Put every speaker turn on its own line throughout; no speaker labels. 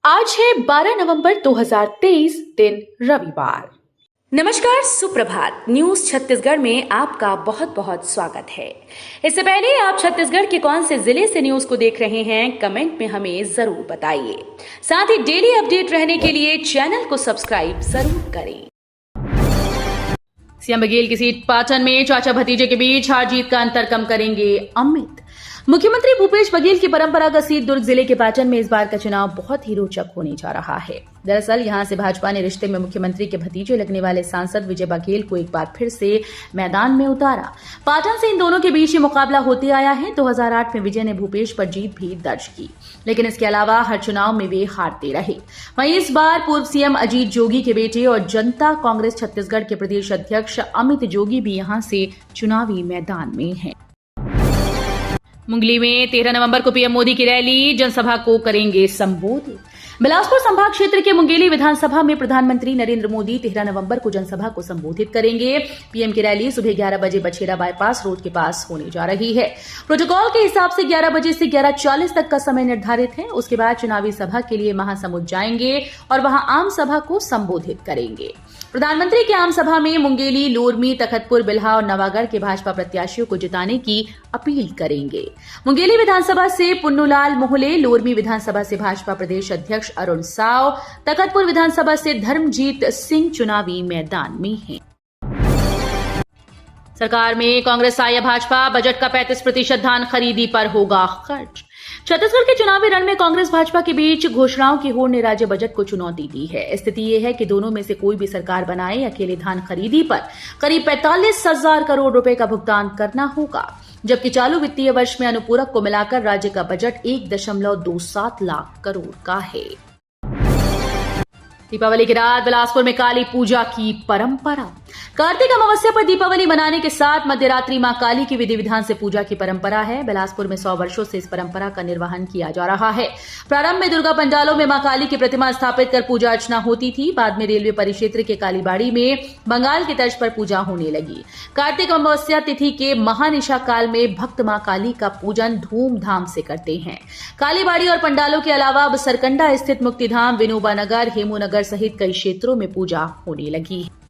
आज है 12 नवंबर 2023 दिन रविवार।
नमस्कार, सुप्रभात। न्यूज छत्तीसगढ़ में आपका बहुत बहुत स्वागत है। इससे पहले आप छत्तीसगढ़ के कौन से जिले से न्यूज को देख रहे हैं, कमेंट में हमें जरूर बताइए। साथ ही डेली अपडेट रहने के लिए चैनल को सब्सक्राइब जरूर करें।
सीएम बघेल की सीट पाटन में चाचा भतीजे के बीच हार जीत का अंतर कम करेंगे अमित। मुख्यमंत्री भूपेश बघेल की परंपरागत सीट दुर्ग जिले के पाटन में इस बार का चुनाव बहुत ही रोचक होने जा रहा है। दरअसल यहां से भाजपा ने रिश्ते में मुख्यमंत्री के भतीजे लगने वाले सांसद विजय बघेल को एक बार फिर से मैदान में उतारा। पाटन से इन दोनों के बीच ये मुकाबला होते आया है। 2008 में विजय ने भूपेश पर जीत भी दर्ज की, लेकिन इसके अलावा हर चुनाव में वे हारते रहे। वहीं इस बार पूर्व सीएम अजीत जोगी के बेटे और जनता कांग्रेस छत्तीसगढ़ के प्रदेश अध्यक्ष अमित जोगी भी यहां से चुनावी मैदान में हैं। मुंगली में 13 नवंबर को पीएम मोदी की रैली, जनसभा को करेंगे संबोधित। बिलासपुर संभाग क्षेत्र के मुंगेली विधानसभा में प्रधानमंत्री नरेंद्र मोदी 13 नवंबर को जनसभा को संबोधित करेंगे। पीएम की रैली सुबह 11 बजे बछेरा बाईपास रोड के पास होने जा रही है। प्रोटोकॉल के हिसाब से 11 बजे से 11:40 तक का समय निर्धारित है। उसके बाद चुनावी सभा के लिए महासमुंद जाएंगे और वहां आम सभा को संबोधित करेंगे। प्रधानमंत्री की आम सभा में मुंगेली, लोरमी, तखतपुर, बिल्हा और नवागढ़ के भाजपा प्रत्याशियों को जिताने की अपील करेंगे। मुंगेली विधानसभा से पुन्नूलाल मोहले, लोरमी विधानसभा से भाजपा प्रदेश अध्यक्ष अरुण साव, तखतपुर विधानसभा से धर्मजीत सिंह चुनावी मैदान में हैं। सरकार में कांग्रेस या भाजपा, बजट का 35% धान खरीदी पर होगा खर्च। छत्तीसगढ़ के चुनावी रण में कांग्रेस भाजपा के बीच घोषणाओं की होड़ ने राज्य बजट को चुनौती दी है। स्थिति यह है कि दोनों में से कोई भी सरकार बनाए, अकेले धान खरीदी पर करीब 45,000 करोड़ रुपए का भुगतान करना होगा, जबकि चालू वित्तीय वर्ष में अनुपूरक को मिलाकर राज्य का बजट 1.27 लाख करोड़ का है। दीपावली की रात बिलासपुर में काली पूजा की परंपरा। कार्तिक अमावस्या पर दीपावली मनाने के साथ मध्यरात्रि मां काली की विधि विधान से पूजा की परंपरा है। बिलासपुर में 100 वर्षों से इस परंपरा का निर्वहन किया जा रहा है। प्रारंभ में दुर्गा पंडालों में मां काली की प्रतिमा स्थापित कर पूजा अर्चना होती थी। बाद में रेलवे परिक्षेत्र के कालीबाड़ी में बंगाल की तर्ज पर पूजा होने लगी। कार्तिक अमावस्या तिथि के महानिशा काल में भक्त मां काली का पूजन धूमधाम से करते हैं। कालीबाड़ी और पंडालों के अलावा अब सरकंडा स्थित मुक्तिधाम, विनोबा नगर, हेमू सहित कई क्षेत्रों में पूजा होने लगी है।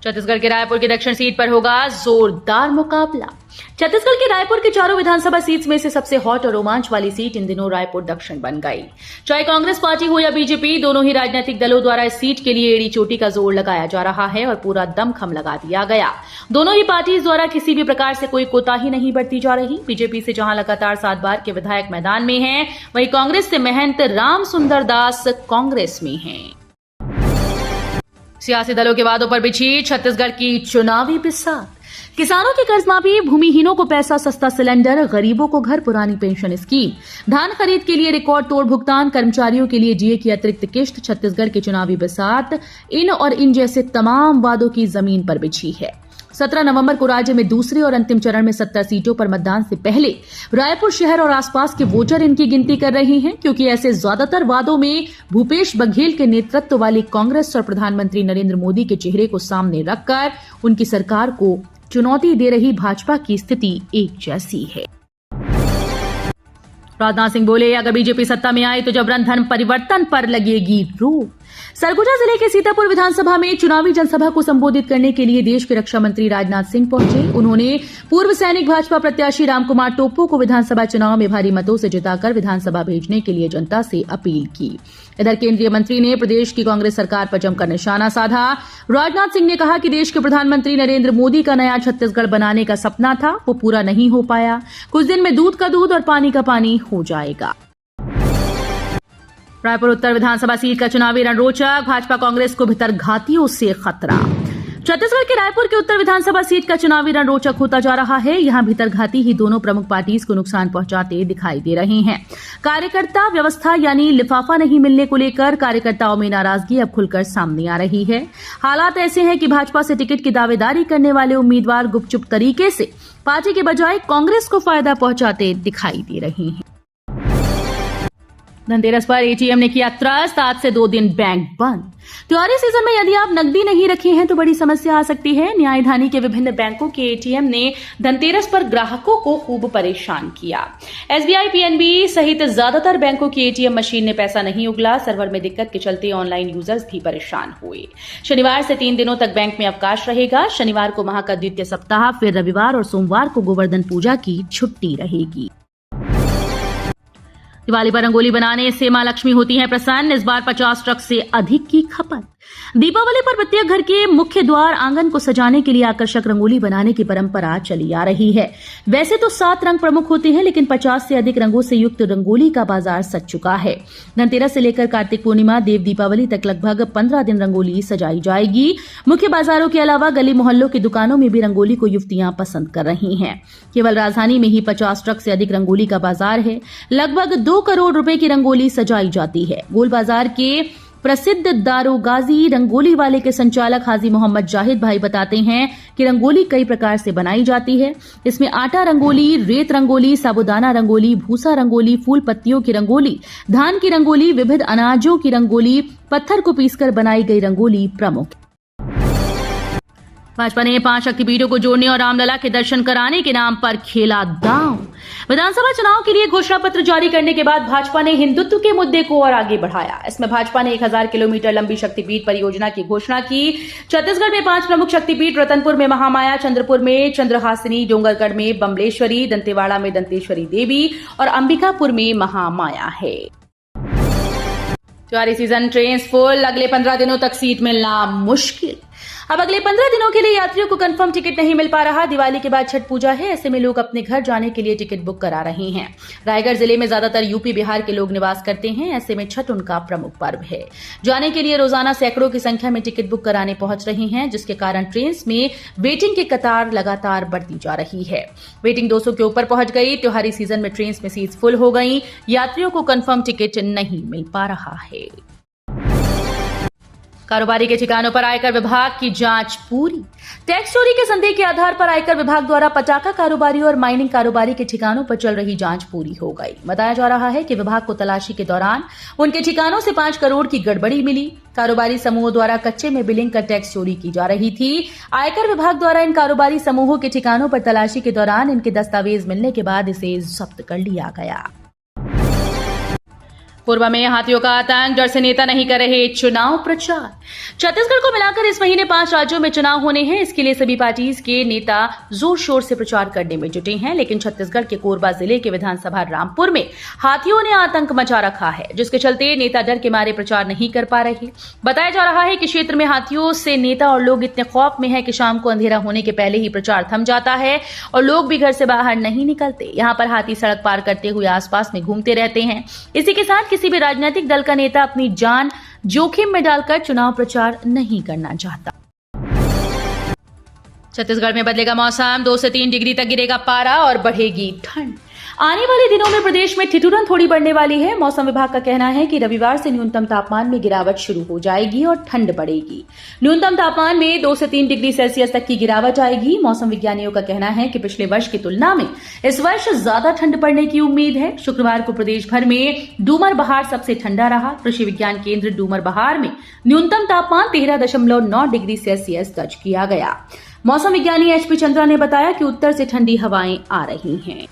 छत्तीसगढ़ के रायपुर की दक्षिण सीट पर होगा जोरदार मुकाबला। छत्तीसगढ़ के रायपुर की चारों विधानसभा सीट्स में से सबसे हॉट और रोमांच वाली सीट इन दिनों रायपुर दक्षिण बन गई। चाहे कांग्रेस पार्टी हो या बीजेपी, दोनों ही राजनीतिक दलों द्वारा इस सीट के लिए एड़ी चोटी का जोर लगाया जा रहा है और पूरा दमखम लगा दिया गया। दोनों ही पार्टी द्वारा किसी भी प्रकार से कोई कोताही नहीं बरती जा रही। बीजेपी से जहां लगातार 7 बार के विधायक मैदान में हैं, वहीं कांग्रेस से महंत राम सुंदर दास कांग्रेस में हैं। सियासी दलों के वादों पर बिछी छत्तीसगढ़ की चुनावी बिसात। किसानों की कर्ज माफी, भूमिहीनों को पैसा, सस्ता सिलेंडर, गरीबों को घर, पुरानी पेंशन स्कीम, धान खरीद के लिए रिकॉर्ड तोड़ भुगतान, कर्मचारियों के लिए डीए की अतिरिक्त किश्त। छत्तीसगढ़ की चुनावी बिसात इन और इन जैसे तमाम वादों की जमीन पर बिछी है। 17 नवंबर को राज्य में दूसरे और अंतिम चरण में 70 सीटों पर मतदान से पहले रायपुर शहर और आसपास के वोटर इनकी गिनती कर रहे हैं, क्योंकि ऐसे ज्यादातर वादों में भूपेश बघेल के नेतृत्व वाली कांग्रेस और प्रधानमंत्री नरेंद्र मोदी के चेहरे को सामने रखकर उनकी सरकार को चुनौती दे रही भाजपा की स्थिति एक जैसी है। राजनाथ सिंह बोले, अगर बीजेपी सत्ता में आए तो जबरन धर्म परिवर्तन पर लगेगी रोक। सरगुजा जिले के सीतापुर विधानसभा में चुनावी जनसभा को संबोधित करने के लिए देश के रक्षा मंत्री राजनाथ सिंह पहुंचे। उन्होंने पूर्व सैनिक भाजपा प्रत्याशी रामकुमार टोप्पो को विधानसभा चुनाव में भारी मतों से जिताकर विधानसभा भेजने के लिए जनता से अपील की। इधर केंद्रीय मंत्री ने प्रदेश की कांग्रेस सरकार पर जमकर निशाना साधा। राजनाथ सिंह ने कहा कि देश के प्रधानमंत्री नरेंद्र मोदी का नया छत्तीसगढ़ बनाने का सपना था, वो पूरा नहीं हो पाया। कुछ दिन में दूध का दूध और पानी का पानी हो जाएगा। रायपुर उत्तर विधानसभा सीट का चुनावी रण रोचक, भाजपा कांग्रेस को भितरघातियों से खतरा। छत्तीसगढ़ के रायपुर के उत्तर विधानसभा सीट का चुनावी रण रोचक होता जा रहा है। यहां भीतरघाती ही दोनों प्रमुख पार्टीज को नुकसान पहुंचाते दिखाई दे रहे हैं। कार्यकर्ता व्यवस्था यानी लिफाफा नहीं मिलने को लेकर कार्यकर्ताओं में नाराजगी अब खुलकर सामने आ रही है। हालात ऐसे हैं कि भाजपा से टिकट की दावेदारी करने वाले उम्मीदवार गुपचुप तरीके से पार्टी के बजाय कांग्रेस को फायदा पहुंचाते दिखाई दे रहे हैं। धनतेरस पर एटीएम ने किया त्रस्त, आज से 2 दिन बैंक बंद। त्योहारी सीजन में यदि आप नकदी नहीं रखे हैं तो बड़ी समस्या आ सकती है। न्यायधानी के विभिन्न बैंकों के एटीएम ने धनतेरस पर ग्राहकों को खूब परेशान किया। एसबीआई, पीएनबी सहित ज्यादातर बैंकों की एटीएम मशीन में पैसा नहीं उगला। सर्वर में दिक्कत के चलते ऑनलाइन यूजर्स भी परेशान हुए। शनिवार से 3 दिनों तक बैंक में अवकाश रहेगा। शनिवार को माह का द्वितीय सप्ताह, फिर रविवार और सोमवार को गोवर्धन पूजा की छुट्टी रहेगी। दिवाली पर रंगोली बनाने से मां लक्ष्मी होती हैं प्रसन्न। इस बार 50 ट्रक से अधिक की खपत। दीपावली पर प्रत्येक घर के मुख्य द्वार, आंगन को सजाने के लिए आकर्षक रंगोली बनाने की परंपरा चली आ रही है। वैसे तो 7 रंग प्रमुख होते हैं, लेकिन 50 से अधिक रंगों से युक्त रंगोली का बाजार सज चुका है। धनतेरस से लेकर कार्तिक पूर्णिमा, देव दीपावली तक लगभग 15 दिन रंगोली सजाई जाएगी। मुख्य बाजारों के अलावा गली मोहल्लों की दुकानों में भी रंगोली को युवतियां पसंद कर रही हैं। केवल राजधानी में ही 50 ट्रक से अधिक रंगोली का बाजार है। लगभग 2 करोड़ रुपए की रंगोली सजाई जाती है। गोल बाजार के प्रसिद्ध दारोगाजी रंगोली वाले के संचालक हाजी मोहम्मद जाहिद भाई बताते हैं कि रंगोली कई प्रकार से बनाई जाती है। इसमें आटा रंगोली, रेत रंगोली, साबुदाना रंगोली, भूसा रंगोली, फूल पत्तियों की रंगोली, धान की रंगोली, विविध अनाजों की रंगोली, पत्थर को पीसकर बनाई गई रंगोली प्रमुख। भाजपा ने 5 शक्तिपीठों को जोड़ने और रामलला के दर्शन कराने के नाम पर खेला दांव। विधानसभा चुनाव के लिए घोषणा पत्र जारी करने के बाद भाजपा ने हिंदुत्व के मुद्दे को और आगे बढ़ाया। इसमें भाजपा ने 1000 किलोमीटर लंबी शक्तिपीठ परियोजना की घोषणा की। छत्तीसगढ़ में 5 प्रमुख शक्तिपीठ, रतनपुर में महामाया, चंद्रपुर में चंद्रहासिनी, डोंगरगढ़ में बमलेश्वरी, दंतेवाड़ा में दंतेश्वरी देवी और अंबिकापुर में महामाया है। त्योहारी सीजन ट्रेन फुल, अगले 15 दिनों तक सीट मिलना मुश्किल। अब अगले 15 दिनों के लिए यात्रियों को कंफर्म टिकट नहीं मिल पा रहा। दिवाली के बाद छठ पूजा है, ऐसे में लोग अपने घर जाने के लिए टिकट बुक करा रहे हैं। रायगढ़ जिले में ज्यादातर यूपी बिहार के लोग निवास करते हैं, ऐसे में छठ उनका प्रमुख पर्व है। जाने के लिए रोजाना सैकड़ों की संख्या में टिकट बुक कराने पहुंच रहे हैं, जिसके कारण ट्रेन में वेटिंग की कतार लगातार बढ़ती जा रही है। वेटिंग 200 के ऊपर पहुंच गई। त्योहारी सीजन में ट्रेन में सीट फुल हो गई। यात्रियों को कंफर्म टिकट नहीं मिल पा रहा है। कारोबारी के ठिकानों पर आयकर विभाग की जांच पूरी। टैक्स चोरी के संदेह के आधार पर आयकर विभाग द्वारा पटाखा कारोबारी और माइनिंग कारोबारी के ठिकानों पर चल रही जांच पूरी हो गई। बताया जा रहा है कि विभाग को तलाशी के दौरान उनके ठिकानों से 5 करोड़ की गड़बड़ी मिली। कारोबारी समूहों द्वारा कच्चे में बिलिंग कर टैक्स चोरी की जा रही थी। आयकर विभाग द्वारा इन कारोबारी समूहों के ठिकानों पर तलाशी के दौरान इनके दस्तावेज मिलने के बाद इसे जब्त कर लिया गया। कोरबा में हाथियों का आतंक, डर से नेता नहीं कर रहे चुनाव प्रचार। छत्तीसगढ़ को मिलाकर इस महीने 5 राज्यों में चुनाव होने हैं। इसके लिए सभी पार्टीज के नेता जोर शोर से प्रचार करने में जुटे हैं, लेकिन छत्तीसगढ़ के कोरबा जिले के विधानसभा रामपुर में हाथियों ने आतंक मचा रखा है, जिसके चलते नेता डर के मारे प्रचार नहीं कर पा रहे। बताया जा रहा है कि क्षेत्र में हाथियों से नेता और लोग इतने खौफ में है कि शाम को अंधेरा होने के पहले ही प्रचार थम जाता है और लोग भी घर से बाहर नहीं निकलते। यहाँ पर हाथी सड़क पार करते हुए आसपास में घूमते रहते हैं। इसी के साथ किसी भी राजनीतिक दल का नेता अपनी जान जोखिम में डालकर चुनाव प्रचार नहीं करना चाहता। छत्तीसगढ़ में बदलेगा मौसम, 2 से 3 डिग्री तक गिरेगा पारा और बढ़ेगी ठंड। आने वाले दिनों में प्रदेश में ठिठुरन थोड़ी बढ़ने वाली है। मौसम विभाग का कहना है कि रविवार से न्यूनतम तापमान में गिरावट शुरू हो जाएगी और ठंड बढ़ेगी। न्यूनतम तापमान में 2 से 3 डिग्री सेल्सियस तक की गिरावट आएगी। मौसम विज्ञानियों का कहना है कि पिछले वर्ष की तुलना में इस वर्ष ज्यादा ठंड पड़ने की उम्मीद है। शुक्रवार को प्रदेश भर में डूमर बहार सबसे ठंडा रहा। कृषि विज्ञान केंद्र डूमर बहार में न्यूनतम तापमान 13.9 डिग्री सेल्सियस दर्ज किया गया। मौसम विज्ञानी HP चंद्रा ने बताया कि उत्तर से ठंडी हवाएं आ रही हैं।